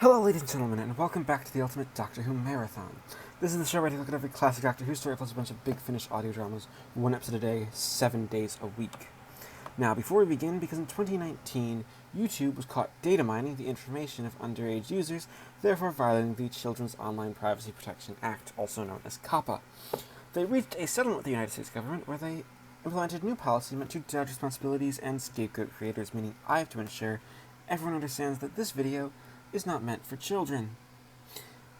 Hello, ladies and gentlemen, and welcome back to the Ultimate Doctor Who Marathon. This is the show where I look at every classic Doctor Who story plus a bunch of Big Finish audio dramas, one episode a day, 7 days a week. Now, before we begin, because in 2019, YouTube was caught data mining the information of underage users, therefore violating the Children's Online Privacy Protection Act, also known as COPPA. They reached a settlement with the United States government where they implemented new policy meant to dodge responsibilities and scapegoat creators, meaning I have to ensure everyone understands that this video is not meant for children.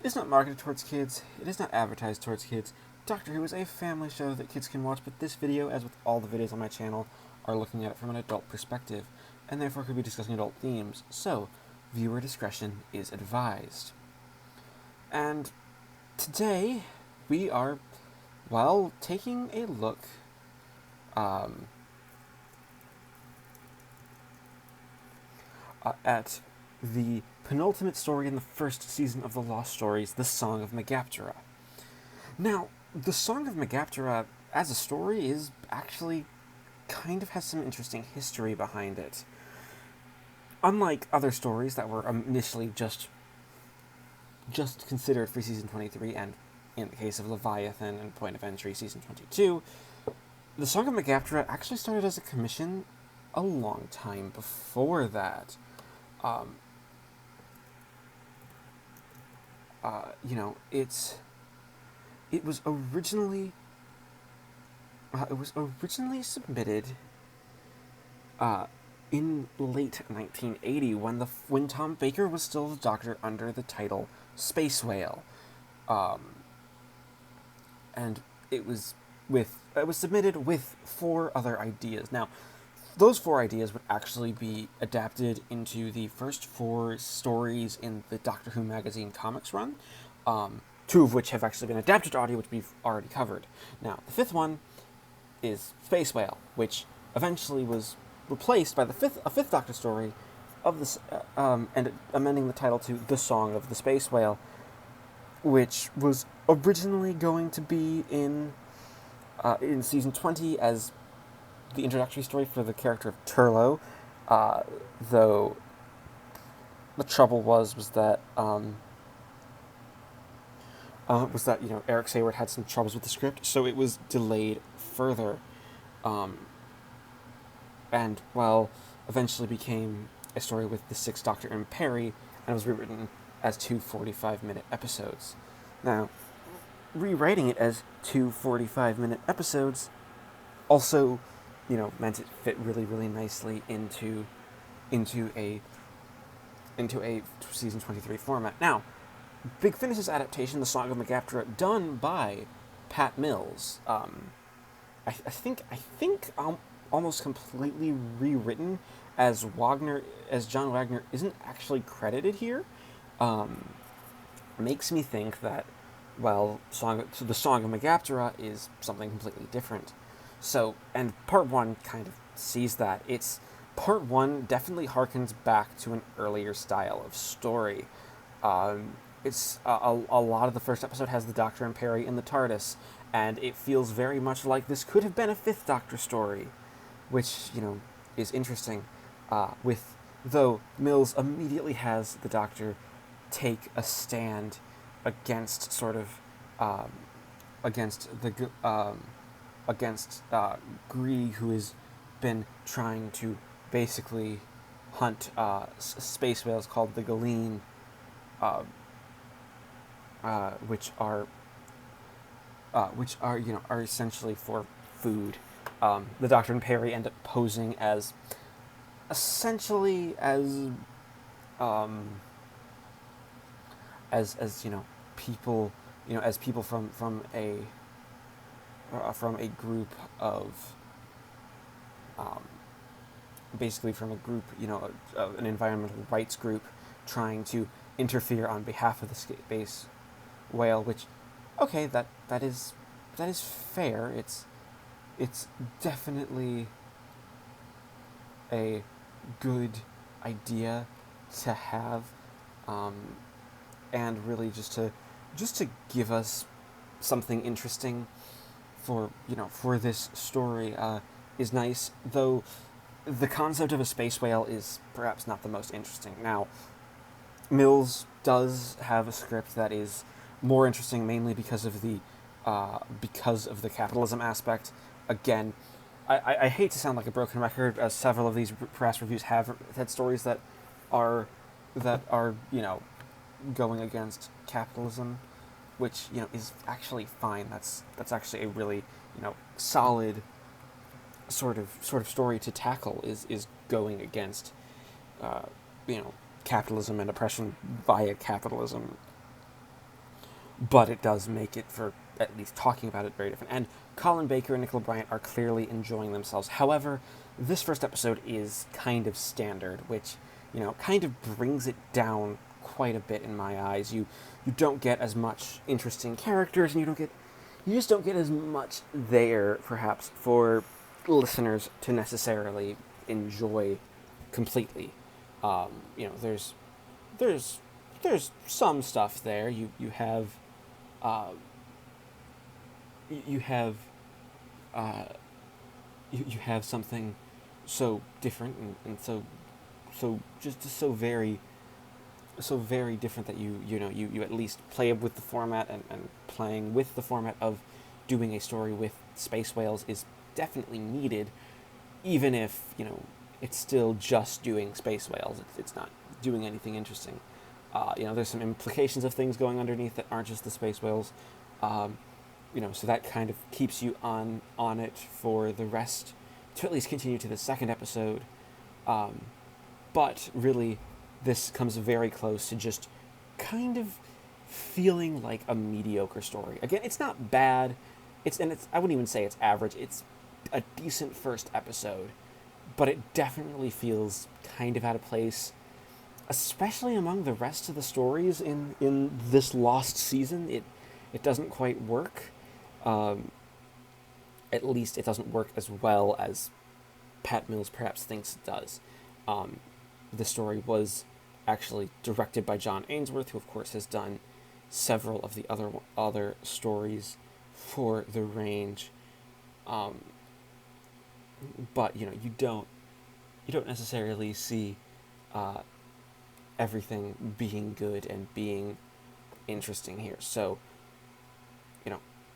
It is not marketed towards kids, it is not advertised towards kids. Doctor Who is a family show that kids can watch, but this video, as with all the videos on my channel, are looking at it from an adult perspective, and therefore could be discussing adult themes, so viewer discretion is advised. And today, we are, taking a look at the penultimate story in the first season of The Lost Stories, The Song of Megaptera. Now, The Song of Megaptera, as a story, is actually kind of has some interesting history behind it. Unlike other stories that were initially just considered for Season 23, and in the case of Leviathan and Point of Entry, Season 22, The Song of Megaptera actually started as a commission a long time before that. It was originally submitted in late 1980 when Tom Baker was still the Doctor under the title Space Whale, and it was submitted with 4 other ideas. Now, those 4 ideas would actually be adapted into the first 4 stories in the Doctor Who magazine comics run, 2 of which have actually been adapted to audio, which we've already covered. Now, the 5th one is Space Whale, which eventually was replaced by a fifth Doctor story of this, and amending the title to The Song of the Space Whale, which was originally going to be in Season 20 as the introductory story for the character of Turlo, though the trouble was that Eric Sayward had some troubles with the script, so it was delayed further, and eventually became a story with the 6th Doctor and Perry, and was rewritten as 2 45-minute episodes. Now, rewriting it as 2 45-minute episodes also meant it fit really, really nicely into a Season 23 format. Now, Big Finish's adaptation, The Song of Megaptera, done by Pat Mills, I think almost completely rewritten, as John Wagner isn't actually credited here, makes me think that, The Song of Megaptera is something completely different. So, and Part 1 kind of sees that. Part 1 definitely harkens back to an earlier style of story. It's a lot of the first episode has the Doctor and Perry in the TARDIS, and it feels very much like this could have been a 5th Doctor story, which, is interesting. Though Mills immediately has the Doctor take a stand against Gree, who has been trying to basically hunt space whales called the Galeen, which are essentially for food. The Doctor and Perry end up posing as essentially as people from a group of an environmental rights group trying to interfere on behalf of the space whale, which, okay, that is fair. It's definitely a good idea to have, and really just to give us something interesting for this story is nice, though the concept of a space whale is perhaps not the most interesting. Now, Mills does have a script that is more interesting, mainly because of the capitalism aspect. Again, I hate to sound like a broken record, as several of these press reviews have had stories are that are going against capitalism, which is actually fine. That's actually a really solid sort of story to tackle, is going against uh, you know capitalism and oppression via capitalism. But it does make it, for at least talking about it, very different. And Colin Baker and Nicola Bryant are clearly enjoying themselves. However, this first episode is kind of standard, which kind of brings it down quite a bit in my eyes. You don't get as much interesting characters, and you just don't get as much there, perhaps, for listeners to necessarily enjoy completely. There's there's there's some stuff there. Uh, you have uh, you have something so different, and so just so very different that you at least play with the format, and playing with the format of doing a story with space whales is definitely needed, even if it's still just doing space whales. It's not doing anything interesting. There's some implications of things going underneath that aren't just the space whales. Um, so that kind of keeps you on it for the rest, to at least continue to the second episode. Um, but really, this comes very close to just kind of feeling like a mediocre story. Again, it's not bad. It's I wouldn't even say it's average. It's a decent first episode, but it definitely feels kind of out of place, especially among the rest of the stories in this lost season. It doesn't quite work. Um, at least it doesn't work as well as Pat Mills perhaps thinks it does. Um, the story was actually directed by John Ainsworth, who of course has done several of the other stories for the range. Um, but you don't necessarily see uh, everything being good and being interesting here. So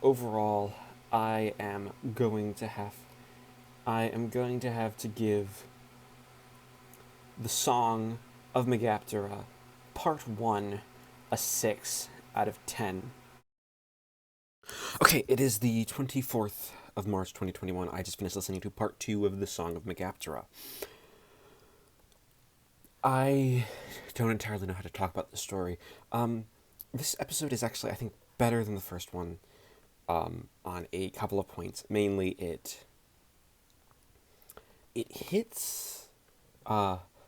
overall, I am going to have to give the Song of Megaptera Part 1 a 6 out of 10. Okay, it is the 24th of March 2021. I just finished listening to Part 2 of the Song of Megaptera. I don't entirely know how to talk about this story. This episode is actually, I think, better than the first one on a couple of points. Mainly, it hits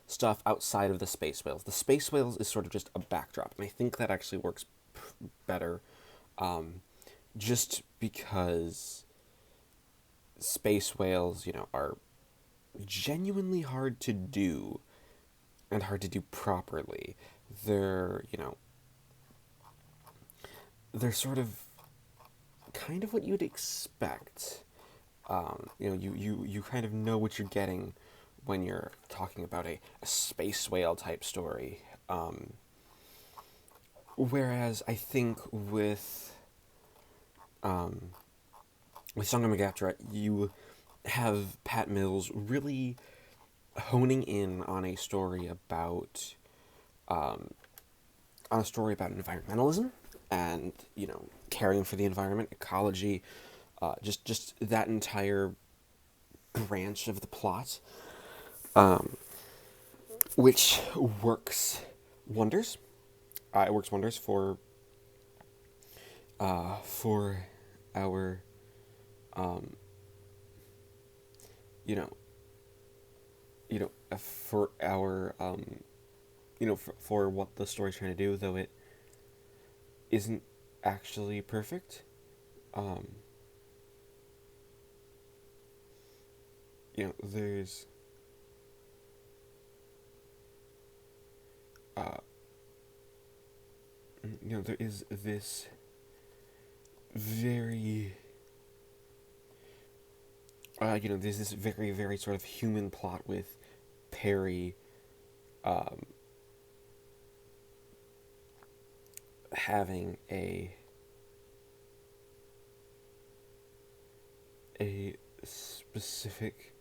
stuff outside of the space whales. The space whales is sort of just a backdrop, and I think that actually works better, just because space whales, are genuinely hard to do, and hard to do properly. They're, they're sort of kind of what you'd expect. You kind of know what you're getting when you're talking about a space whale type story. Whereas I think with Song of Megaptera, you have Pat Mills really honing in on a story about environmentalism, and caring for the environment, ecology, just that entire branch of the plot, which works wonders. It works wonders for our you know for our for what the story's trying to do, though it isn't actually perfect. Um, there's uh, there is this very there's this very, very sort of human plot with Perry, um, having a specific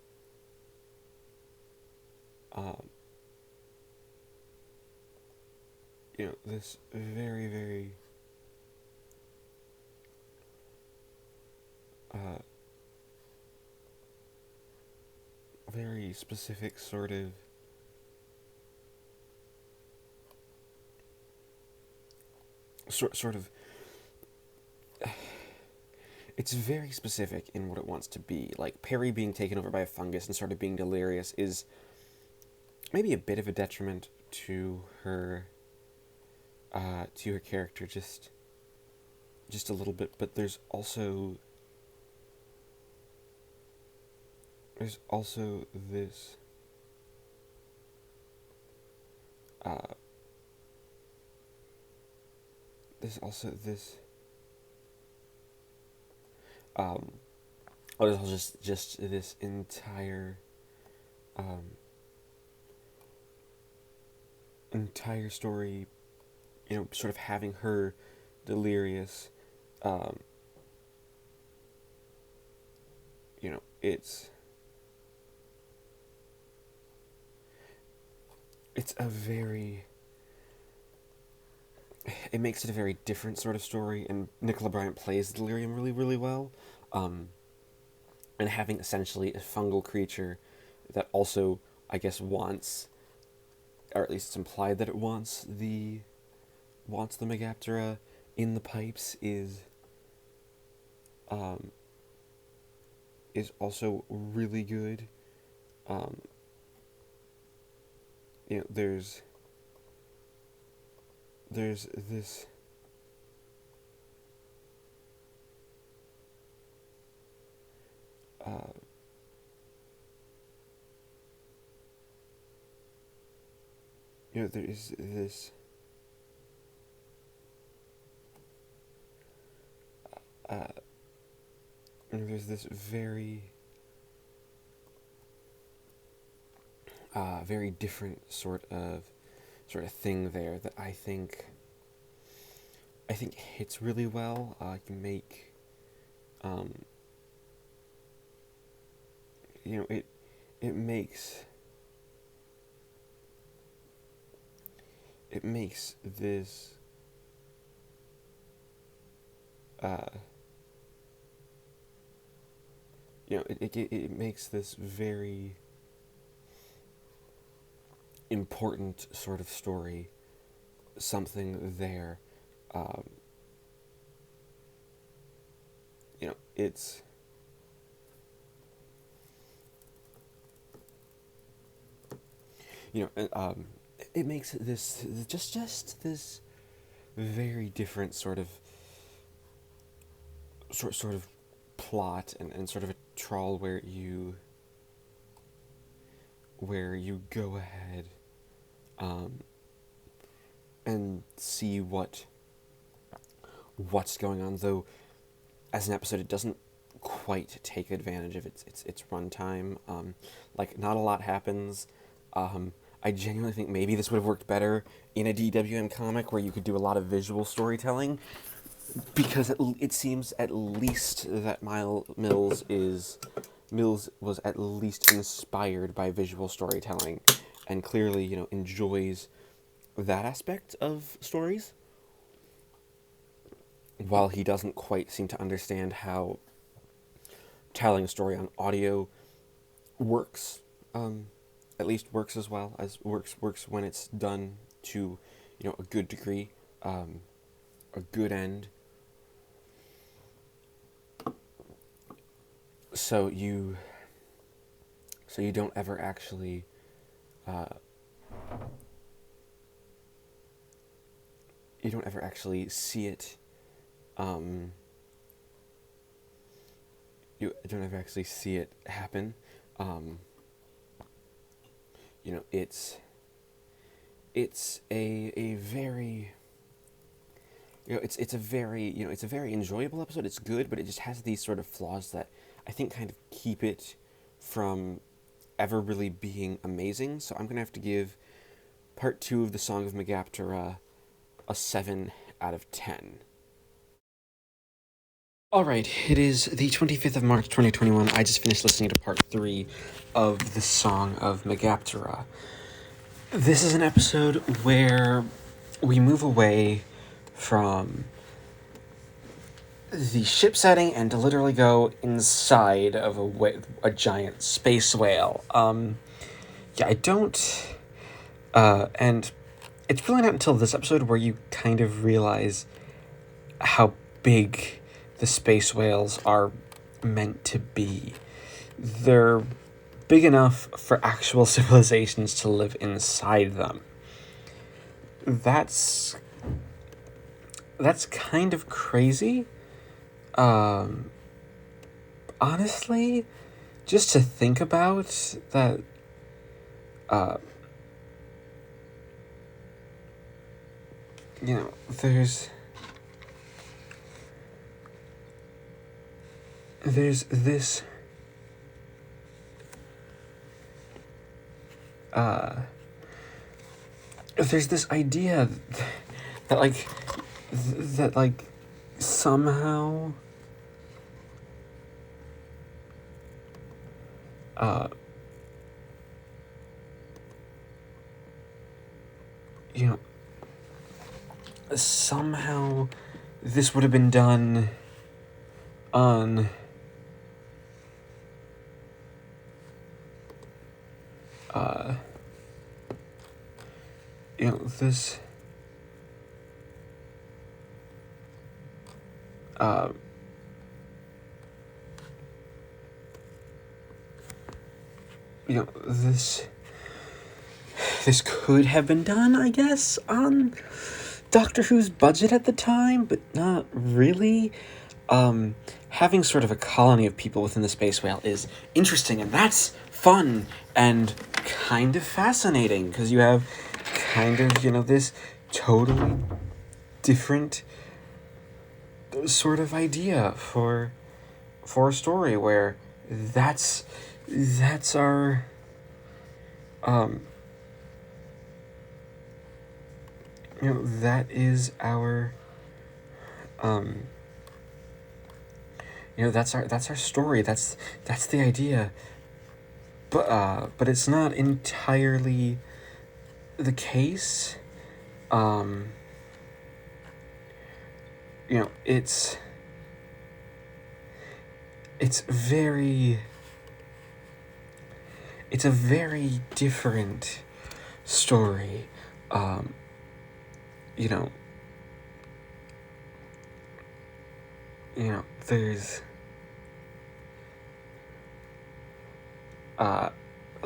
this very, very very specific sort of sort of it's very specific in what it wants to be. Like, Perry being taken over by a fungus and sort of being delirious is maybe a bit of a detriment to her character, just a little bit. But there's also this there's also this there's also just this entire story, sort of having her delirious. It makes it a very different sort of story, and Nicola Bryant plays the delirium really, really well. And having essentially a fungal creature that also, I guess, wants, or at least it's implied that it wants the Megaptera in the pipes is also really good. There's this there is this there's this very very different sort of thing there that I think hits really well. Can make it makes this it makes this very important sort of story something there. It's it makes this just this very different sort of plot and sort of a trawl where you go ahead and see what's going on, though as an episode it doesn't quite take advantage of its runtime. Like, not a lot happens. I genuinely think maybe this would have worked better in a DWM comic where you could do a lot of visual storytelling, because it seems at least that Mills was at least inspired by visual storytelling, and clearly, enjoys that aspect of stories, while he doesn't quite seem to understand how telling a story on audio works. At least works as well as works when it's done to, a good degree, a good end. So you don't ever actually see it. You don't ever actually see it happen. It's a very it's a very enjoyable episode. It's good, but it just has these sort of flaws that I think kind of keep it from ever really being amazing. So I'm gonna have to give part 2 of the Song of Megaptera a 7 out of 10. Alright, it is the 25th of March 2021. I just finished listening to part 3 of the Song of Megaptera. This is an episode where we move away from the ship setting and to literally go inside of a giant space whale. And it's really not until this episode where you kind of realize how big the space whales are meant to be. They're big enough for actual civilizations to live inside them. That's kind of crazy. Honestly, just to think about that, there's this, there's this idea that somehow, somehow this would have been done on this this could have been done, I guess, on Doctor Who's budget at the time, but not really. Having sort of a colony of people within the space whale is interesting, and that's fun and kind of fascinating, because you have kind of, this totally different sort of idea for a story where that's our that is our that's our story, that's the idea, but it's not entirely the case. It's a very different story.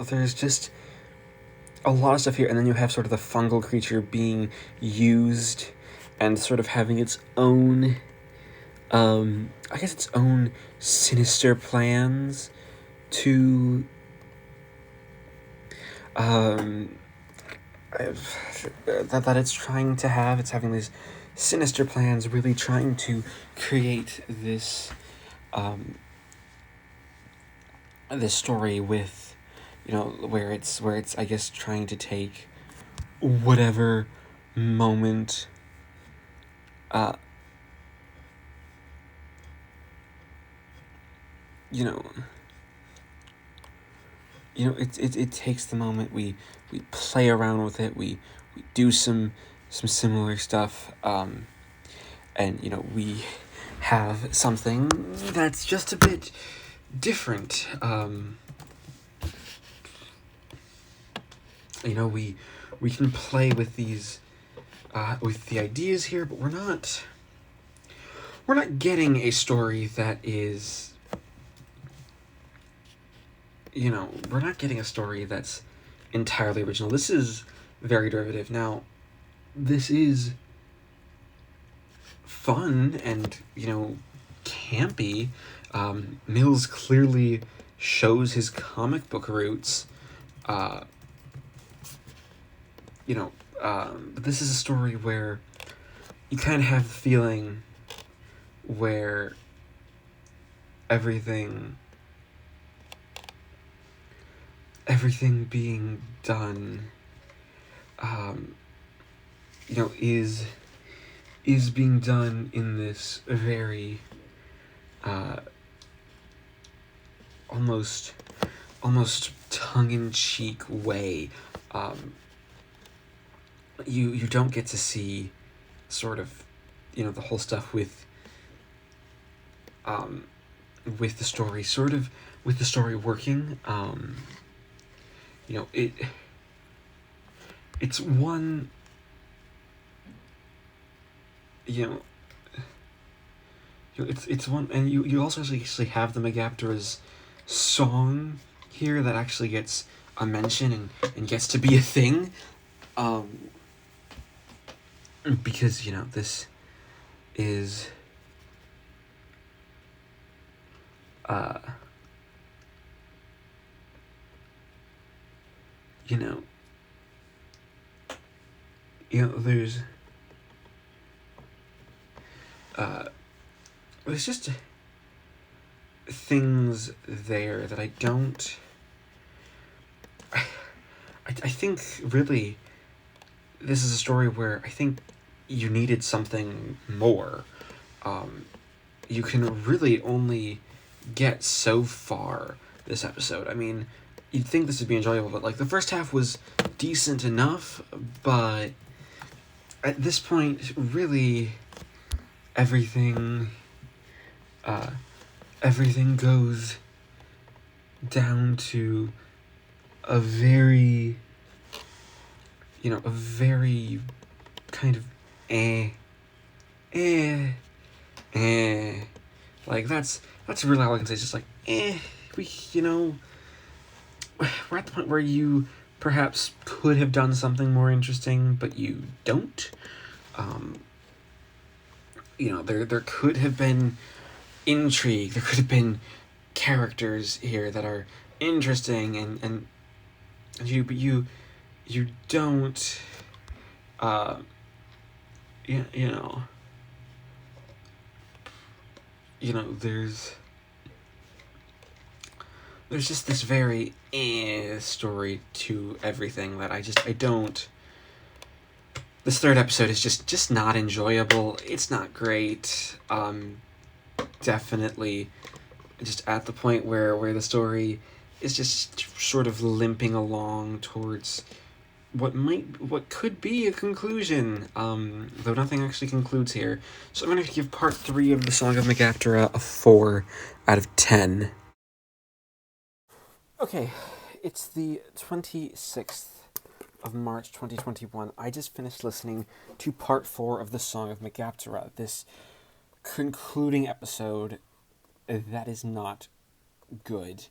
There's just a lot of stuff here, and then you have sort of the fungal creature being used and sort of having its own, its own sinister plans to, that it's trying to have. It's having these sinister plans, really trying to create this, this story with, where it's, I guess, trying to take whatever moment, it takes the moment, we play around with it, we do some similar stuff, and we have something that's just a bit different. We can play with these, with the ideas here, but we're not getting a story that is, we're not getting a story that's entirely original. This is very derivative. Now, this is fun and, campy. Mills clearly shows his comic book roots, but this is a story where you kind of have the feeling where everything being done, is being done in this very almost tongue-in-cheek way. You don't get to see sort of, the whole stuff with the story, sort of with the story working. It's one, it's one, and you also actually have the Megaptera's song here that actually gets a mention and gets to be a thing, because this is uh you know there's just things there that I don't. I think really this is a story where I think you needed something more. You can really only get so far this episode. I mean, you'd think this would be enjoyable, but like the first half was decent enough, but at this point, really, everything goes down to a very kind of eh, like that's really all I can say. It's just like we're at the point where you perhaps could have done something more interesting, but you don't. There could have been intrigue. There could have been characters here that are interesting, and you don't. Yeah, there's just this very story to everything that I don't. This third episode is just not enjoyable. It's not great. Definitely just at the point where the story is just sort of limping along towards what could be a conclusion, though nothing actually concludes here. So I'm going to give part 3 of the Song of Megaptera a 4 out of 10. Okay, it's the 26th of March 2021. I just finished listening to part 4 of the Song of Megaptera, this concluding episode that is not good.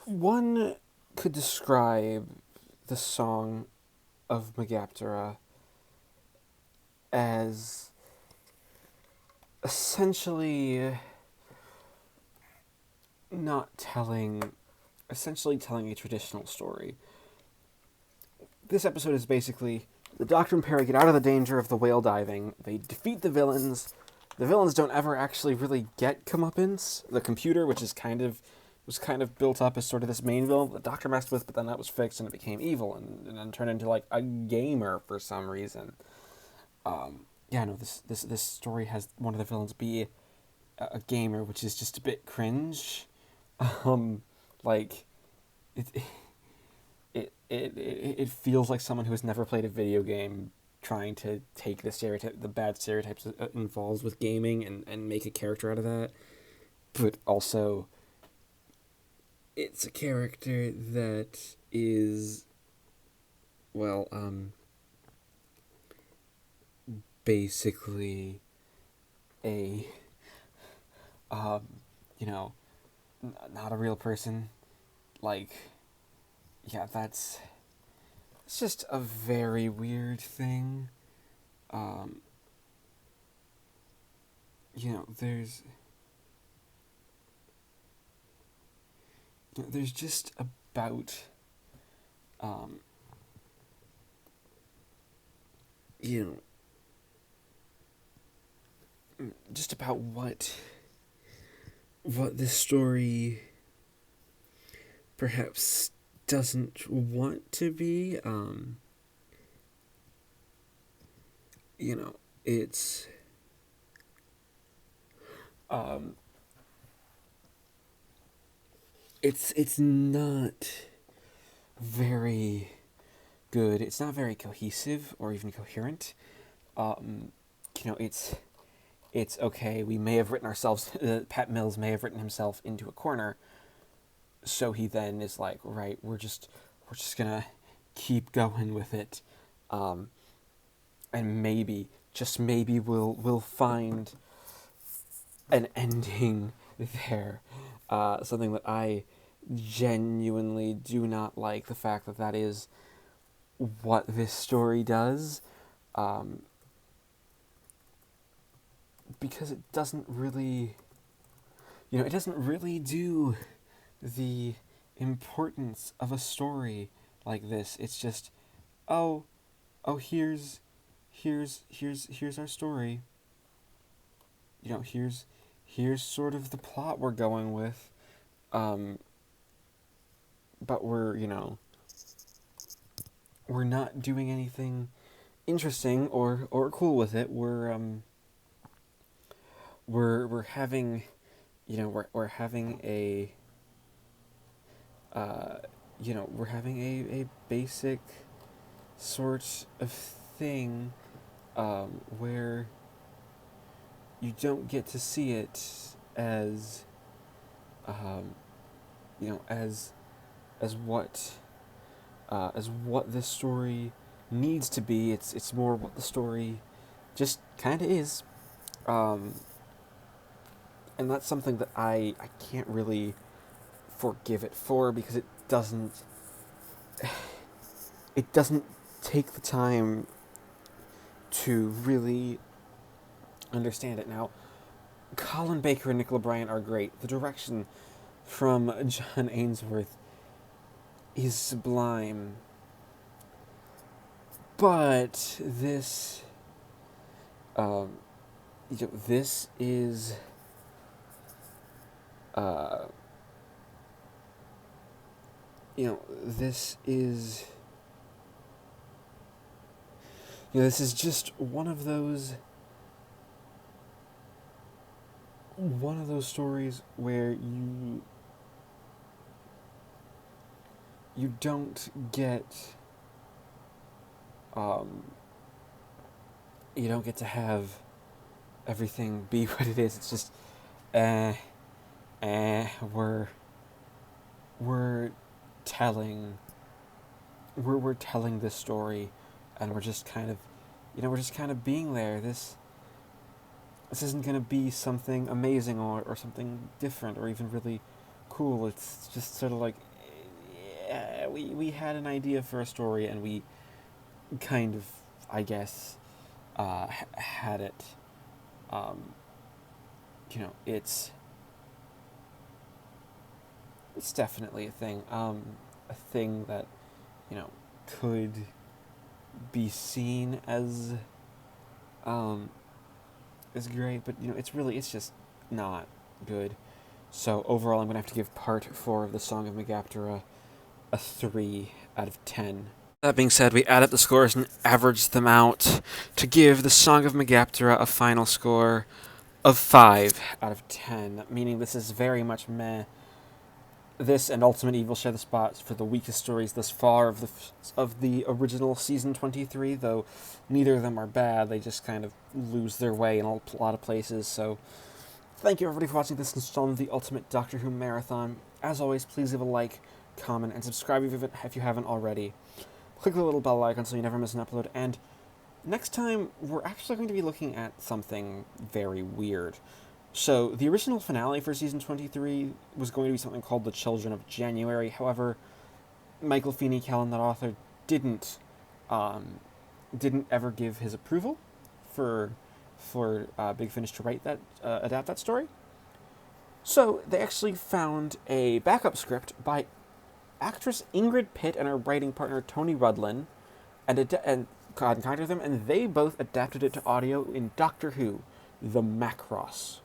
One could describe the Song of Megaptera as essentially telling a traditional story. This episode is basically the Doctor and Perry get out of the danger of the whale diving, they defeat the villains. The villains don't ever actually really get comeuppance. The computer, which was kind of built up as sort of this main villain the Doctor messed with, but then that was fixed and it became evil and then turned into like a gamer for some reason. This story has one of the villains be a gamer, which is just a bit cringe. It feels like someone who has never played a video game trying to take the bad stereotypes involved with gaming and make a character out of that. But also, it's a character that is, basically a, not a real person. It's just a very weird thing. There's just about, just about what this story perhaps doesn't want to be. you know, it's um, it's not very good. It's not very cohesive or even coherent. Um, it's okay. We may have written ourselves. Pat Mills may have written himself into a corner. So he then is like, right, we're just gonna keep going with it, um, and maybe, just maybe, we'll find an ending there. Something that I genuinely do not like, the fact that that is what this story does, um, because it doesn't really, it doesn't really do the importance of a story like this. It's just, oh, here's our story. Here's sort of the plot we're going with. Um, but we're not doing anything interesting or cool with it. We're having, we're having a, we're having a basic sort of thing, where you don't get to see it as, um, you know, as what as what this story needs to be. It's more what the story just kind of is, um, and that's something that I can't really forgive it for, because it doesn't take the time to really understand it. Now, Colin Baker and Nick O'Brien are great. The direction from John Ainsworth is sublime. But this, um, this is, uh, this is, this is just one of those stories where you don't get, you don't get to have everything be what it is. It's just, eh, eh, we're telling, we're telling this story, and we're just kind of, we're just kind of being there. This isn't going to be something amazing or something different or even really cool. It's just sort of like, yeah, we had an idea for a story, and we kind of, I guess, had it. Um, it's definitely a thing that, could be seen as, is great, but it's just not good. So overall, I'm gonna have to give part 4 of the Song of Megaptera a 3 out of 10. That being said, we add up the scores and average them out to give the Song of Megaptera a final score of 5 out of 10, meaning this is very much meh. This and Ultimate Evil share the spots for the weakest stories thus far of the original season 23, though neither of them are bad. They just kind of lose their way in a lot of places. So thank you everybody for watching this installment of the Ultimate Doctor Who Marathon. As always, please leave a like, comment, and subscribe if you haven't already. Click the little bell icon so you never miss an upload, and next time we're actually going to be looking at something very weird. So, the original finale for Season 23 was going to be something called The Children of January. However, Michael Feeney, Callan, that author, didn't ever give his approval for Big Finish to write that, adapt that story. So, they actually found a backup script by actress Ingrid Pitt and her writing partner Tony Rudlin, and contacted them, and they both adapted it to audio in Doctor Who, The Macross.